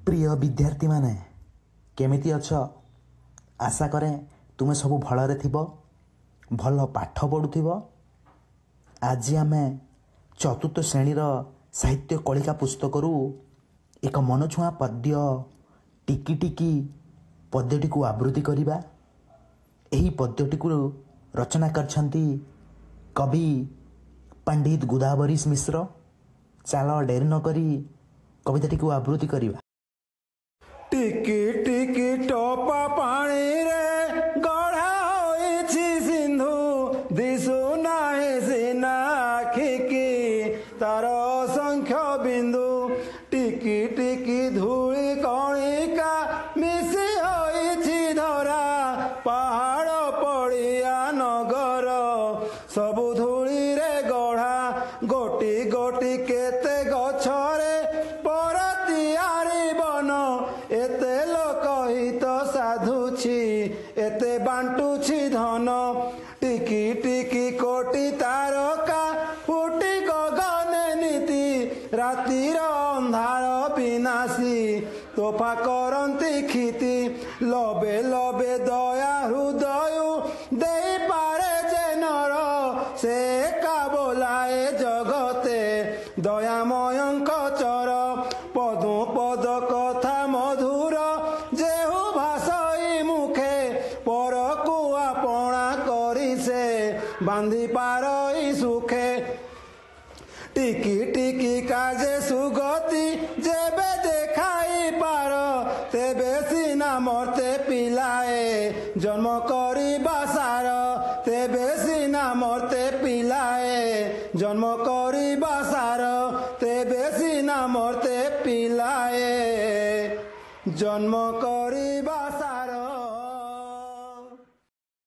प्रिय विद्यार्थी माने केमिति अछ। आशा करे तुमे सब भलरे थिबो, भल पाठ पढ़ुथिबो। आज आमे चतुर्थ श्रेणीर साहित्य कलिका पुस्तकरू एक मनछुआ पद्य टिकी टिकी पद्यटी को आवृत्ति करिबा। एही पद्यटी को रचना करछंती कवि पंडित गोदावरीश मिश्र। चाल डेरी न करी कविताटी को आवृत्ति करिबा। टिकी टिकी टोपा पानी रे गढ़ा होइछि सिंधु, दिसु नाही सिना आखिकी तार असंख्य बिंदु। टिकी टिकी धूଳି कणिका मिसी होइछि धरा, पहाड़ पड़िया नगर सबु धूଳି रे गढ़ा। गोटी गोटी केते गछरे परतियारी बन, एते लोक हित साधुछि एते बांटुछि धन। टिकी टिकी कोटी तारका फुटी गगने नीति, रातिर अंधार विनाशी तोफा करंती खिति। लबे लबे दया हृदय देई पारे जे नर, से का बोलाए जगते दयामयंक चर। पदु पद कथा मधुर जेहु भाषई मुखे, परकु आपणा करी से बांधी पारई सुखे। टिकी टिकी काजे सुगति जेबे देखाई पार, तेबे सिना मरते पिलाए जन्म करी बासार। तेबे सिना मरते पिलाए जन्म करी बासार, तेबे सिना मरते पिलाए जन्म करी बासार।